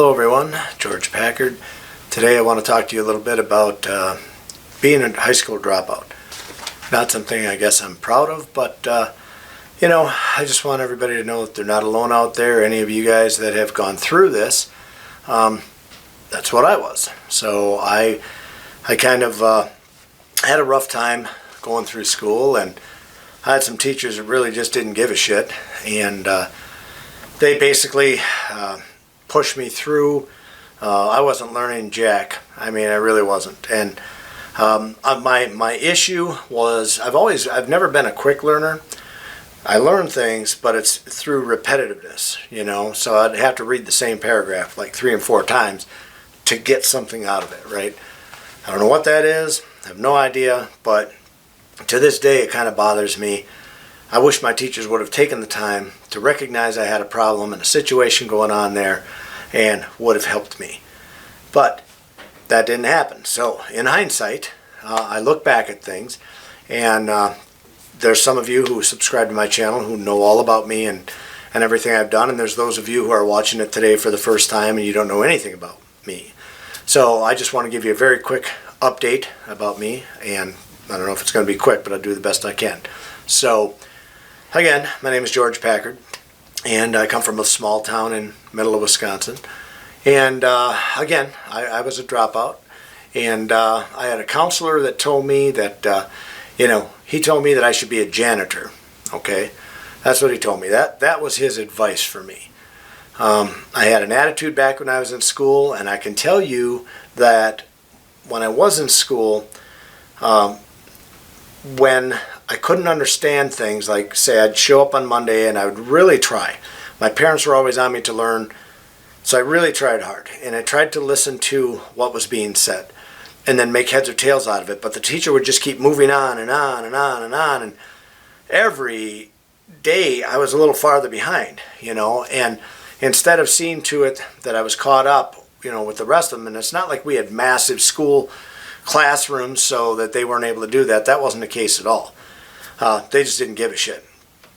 Hello everyone, George Packard. Today I want to talk to you a little bit about being a high school dropout. Not something I guess I'm proud of, but I just want everybody to know that they're not alone out there. Any of you guys that have gone through this, that's what I was. So I kind of had a rough time going through school, and I had some teachers that really just didn't give a shit, and they basically pushed me through. I wasn't learning jack. I mean, I really wasn't. And my issue was I've never been a quick learner. I learn things, but it's through repetitiveness, So I'd have to read the same paragraph like 3 and 4 times to get something out of it, right? I don't know what that is. I have no idea, but to this day it kind of bothers me. I wish my teachers would have taken the time to recognize I had a problem and a situation going on there and would have helped me. But that didn't happen. So in hindsight, I look back at things, and there's some of you who subscribe to my channel who know all about me and everything I've done, and there's those of you who are watching it today for the first time and you don't know anything about me. So I just want to give you a very quick update about me, and I don't know if it's going to be quick, but I'll do the best I can. So again, my name is George Packard, and I come from a small town in middle of Wisconsin. And again, I was a dropout, and I had a counselor that told me that, he told me that I should be a janitor. Okay, that's what he told me. That was his advice for me. I had an attitude back when I was in school, and I can tell you that when I was in school, when I couldn't understand things, like say I'd show up on Monday and I would really try. My parents were always on me to learn, so I really tried hard, and I tried to listen to what was being said and then make heads or tails out of it, but the teacher would just keep moving on and on and on and on, and every day I was a little farther behind, and instead of seeing to it that I was caught up, with the rest of them, and it's not like we had massive school classrooms so that they weren't able to do that. That wasn't the case at all. They just didn't give a shit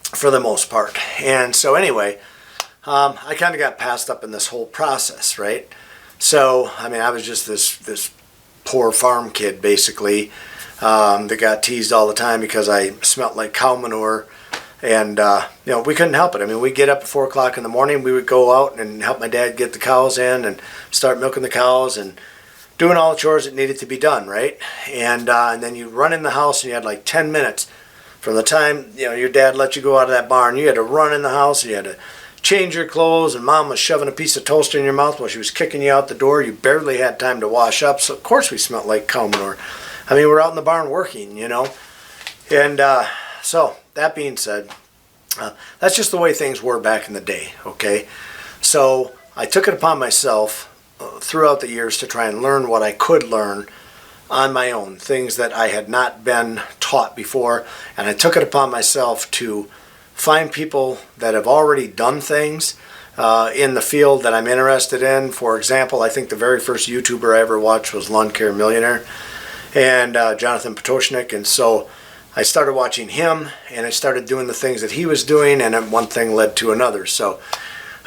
for the most part. And so anyway, I kind of got passed up in this whole process, right? So, I mean, I was just this poor farm kid, basically, that got teased all the time because I smelled like cow manure. And, we couldn't help it. I mean, we'd get up at 4 o'clock in the morning. We would go out and help my dad get the cows in and start milking the cows and doing all the chores that needed to be done, right? And then you run in the house, and you had like 10 minutes from the time your dad let you go out of that barn. You had to run in the house, and you had to change your clothes, and Mom was shoving a piece of toast in your mouth while she was kicking you out the door. You barely had time to wash up, so of course we smelled like cow manure. I mean, we're out in the barn working, And so that being said, that's just the way things were back in the day, okay? So I took it upon myself throughout the years to try and learn what I could learn on my own, things that I had not been taught before, and I took it upon myself to find people that have already done things in the field that I'm interested in. For example, I think the very first YouTuber I ever watched was Lawn Care Millionaire, and Jonathan Potoshnik, and so I started watching him, and I started doing the things that he was doing, and then one thing led to another. So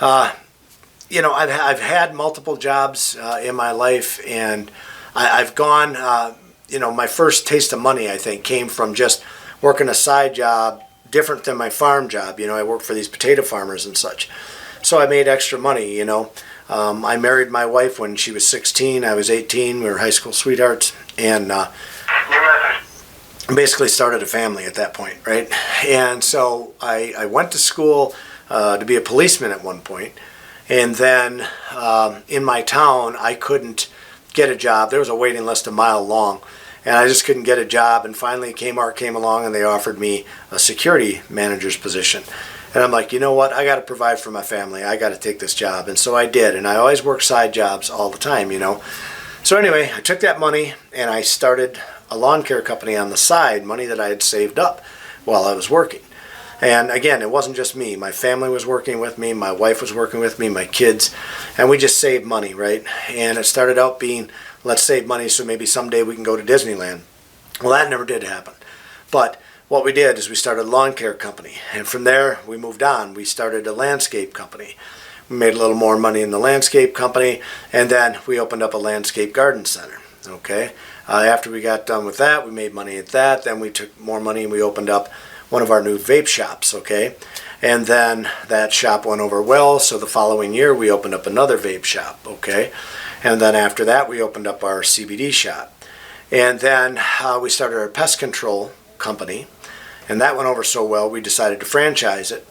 I've had multiple jobs in my life, and I've gone, my first taste of money, I think, came from just working a side job different than my farm job. I worked for these potato farmers and such. So I made extra money, I married my wife when she was 16. I was 18. We were high school sweethearts, and basically started a family at that point, right? And so I went to school to be a policeman at one point. And then in my town, I couldn't get a job. There was a waiting list a mile long, and I just couldn't get a job. And finally, Kmart came along, and they offered me a security manager's position. And I'm like, you know what? I got to provide for my family. I got to take this job. And so I did. And I always worked side jobs all the time, So anyway, I took that money, and I started a lawn care company on the side, money that I had saved up while I was working. And again, it wasn't just me. My family was working with me, my wife was working with me, my kids, and we just saved money, right? And it started out being, let's save money so maybe someday we can go to Disneyland. Well, that never did happen. But what we did is we started a lawn care company, and from there we moved on. We started a landscape company. We made a little more money in the landscape company, and then we opened up a landscape garden center. Okay. After we got done with that, we made money at that. Then we took more money and we opened up one of our new vape shops. Okay. And then that shop went over well, so the following year we opened up another vape shop. Okay. And then after that we opened up our CBD shop. And then we started our pest control company, and that went over so well we decided to franchise it.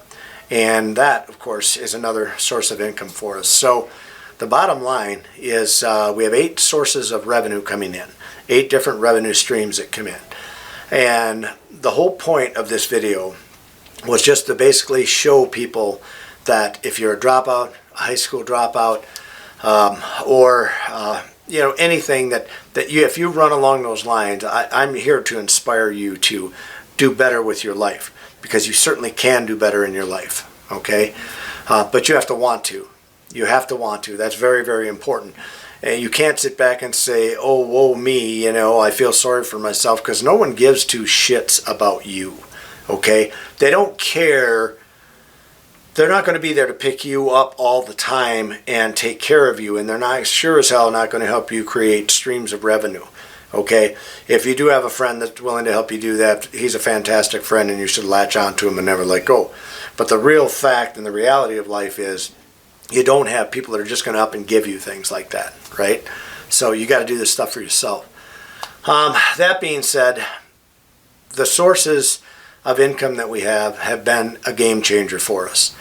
And that, of course, is another source of income for us. So the bottom line is we have 8 sources of revenue coming in, 8 different revenue streams that come in. And the whole point of this video was just to basically show people that if you're a dropout, a high school dropout, or anything that you, if you run along those lines, I'm here to inspire you to do better with your life, because you certainly can do better in your life. Okay, but you have to want to. You have to want to. That's very, very important. And you can't sit back and say, "Oh, woe me," I feel sorry for myself, because no one gives 2 shits about you. Okay, they don't care. They're not going to be there to pick you up all the time and take care of you, and they're not sure as hell not going to help you create streams of revenue. Okay, if you do have a friend that's willing to help you do that, he's a fantastic friend, and you should latch on to him and never let go. But the real fact and the reality of life is you don't have people that are just going to up and give you things like that, right? So you got to do this stuff for yourself. That being said, the sources of income that we have been a game changer for us.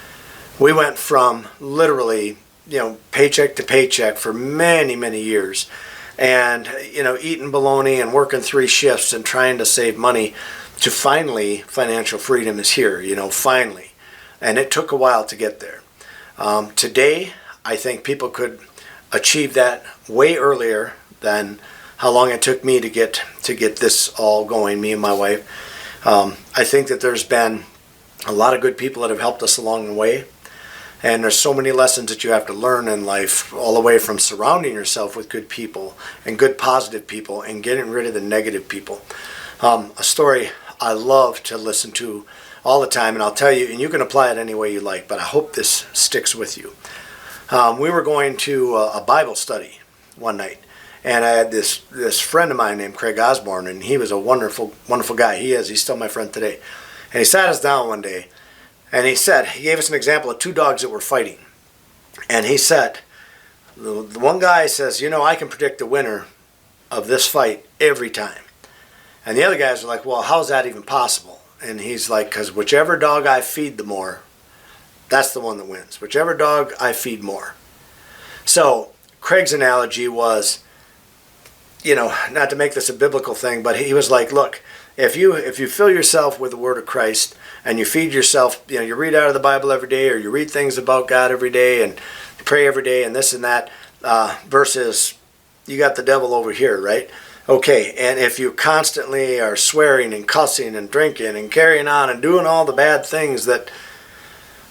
We went from literally, paycheck to paycheck for many, many years, and eating bologna and working 3 shifts and trying to save money, to finally financial freedom is here, finally. And it took a while to get there. Today, I think people could achieve that way earlier than how long it took me to get this all going, me and my wife. I think that there's been a lot of good people that have helped us along the way. And there's so many lessons that you have to learn in life, all the way from surrounding yourself with good people and good positive people and getting rid of the negative people. A story I love to listen to all the time, and I'll tell you, and you can apply it any way you like, but I hope this sticks with you. We were going to a Bible study one night, and I had this friend of mine named Craig Osborne, and he was a wonderful, wonderful guy. He's still my friend today. And he sat us down one day, and he gave us an example of 2 dogs that were fighting. And he said, the one guy says, I can predict the winner of this fight every time. And the other guys are like, well, how's that even possible? And he's like, because whichever dog I feed the more, that's the one that wins. Whichever dog I feed more. So Craig's analogy was, not to make this a biblical thing, but he was like, look, if you fill yourself with the Word of Christ and you feed yourself, you read out of the Bible every day, or you read things about God every day, and you pray every day, and this and that, versus you got the devil over here, right? Okay, and if you constantly are swearing and cussing and drinking and carrying on and doing all the bad things that,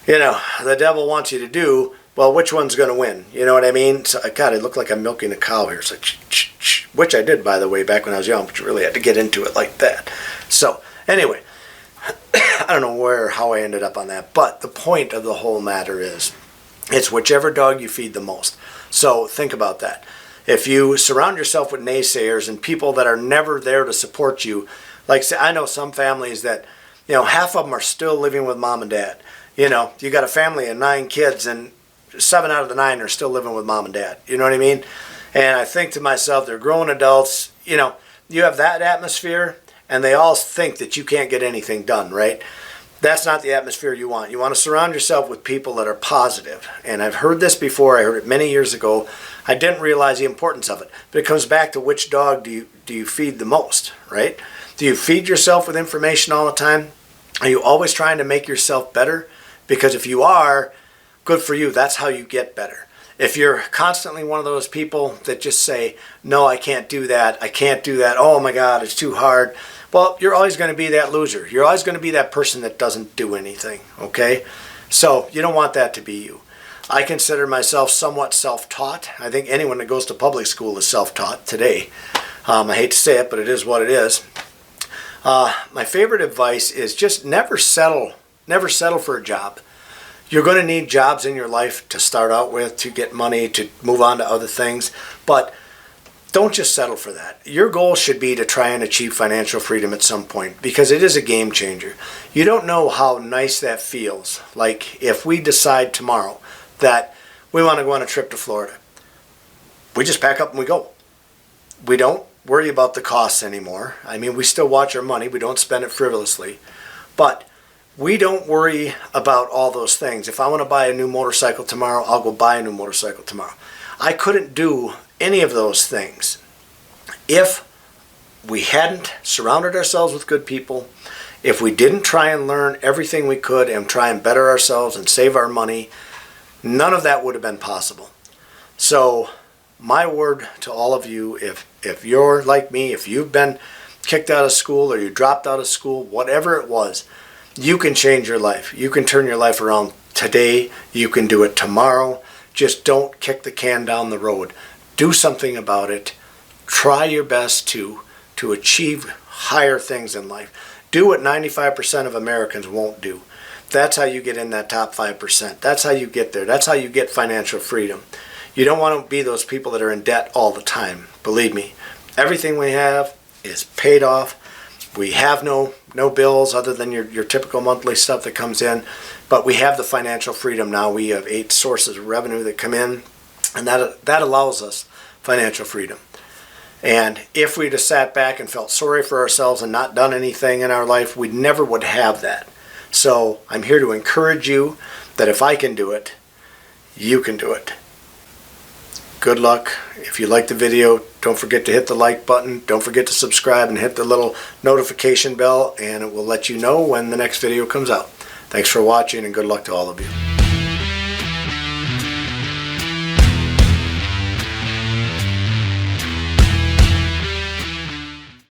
the devil wants you to do, well, which one's going to win? You know what I mean? So, God, I look like I'm milking a cow here. It's like, which I did, by the way, back when I was young, but you really had to get into it like that. So, anyway, I don't know how I ended up on that, but the point of the whole matter is, it's whichever dog you feed the most. So, think about that. If you surround yourself with naysayers and people that are never there to support you, like, say, I know some families that, half of them are still living with mom and dad. You got a family of 9 kids, and 7 out of the 9 are still living with mom and dad. You know what I mean? And I think to myself, they're grown adults. You have that atmosphere, and they all think that you can't get anything done, right? That's not the atmosphere you want. You want to surround yourself with people that are positive. And I've heard this before. I heard it many years ago. I didn't realize the importance of it. But it comes back to which dog do you feed the most, right? Do you feed yourself with information all the time? Are you always trying to make yourself better? Because if you are, good for you. That's how you get better. If you're constantly one of those people that just say, no, I can't do that. I can't do that. Oh my God, it's too hard. Well, you're always going to be that loser. You're always going to be that person that doesn't do anything, okay? So you don't want that to be you. I consider myself somewhat self-taught. I think anyone that goes to public school is self-taught today. I hate to say it, but it is what it is. My favorite advice is just never settle for a job. You're going to need jobs in your life to start out with, to get money, to move on to other things, but don't just settle for that. Your goal should be to try and achieve financial freedom at some point, because it is a game changer. You don't know how nice that feels. Like if we decide tomorrow that we want to go on a trip to Florida, we just pack up and we go. We don't worry about the costs anymore. I mean, we still watch our money. We don't spend it frivolously, but we don't worry about all those things. If I want to buy a new motorcycle tomorrow, I'll go buy a new motorcycle tomorrow. I couldn't do any of those things if we hadn't surrounded ourselves with good people, if we didn't try and learn everything we could and try and better ourselves and save our money. None of that would have been possible. So my word to all of you, if you're like me, if you've been kicked out of school or you dropped out of school, whatever it was, you can change your life. You can turn your life around today. You can do it tomorrow. Just don't kick the can down the road. Do something about it. Try your best to achieve higher things in life. Do what 95% of Americans won't do. That's how you get in that top 5%. That's how you get there. That's how you get financial freedom. You don't want to be those people that are in debt all the time. Believe me, everything we have is paid off. We have no bills other than your typical monthly stuff that comes in, but we have the financial freedom now. We have 8 sources of revenue that come in, and that allows us financial freedom. And if we'd have sat back and felt sorry for ourselves and not done anything in our life, we never would have that. So I'm here to encourage you that if I can do it, you can do it. Good luck. If you like the video, don't forget to hit the like button. Don't forget to subscribe and hit the little notification bell, and it will let you know when the next video comes out. Thanks for watching, and good luck to all of you.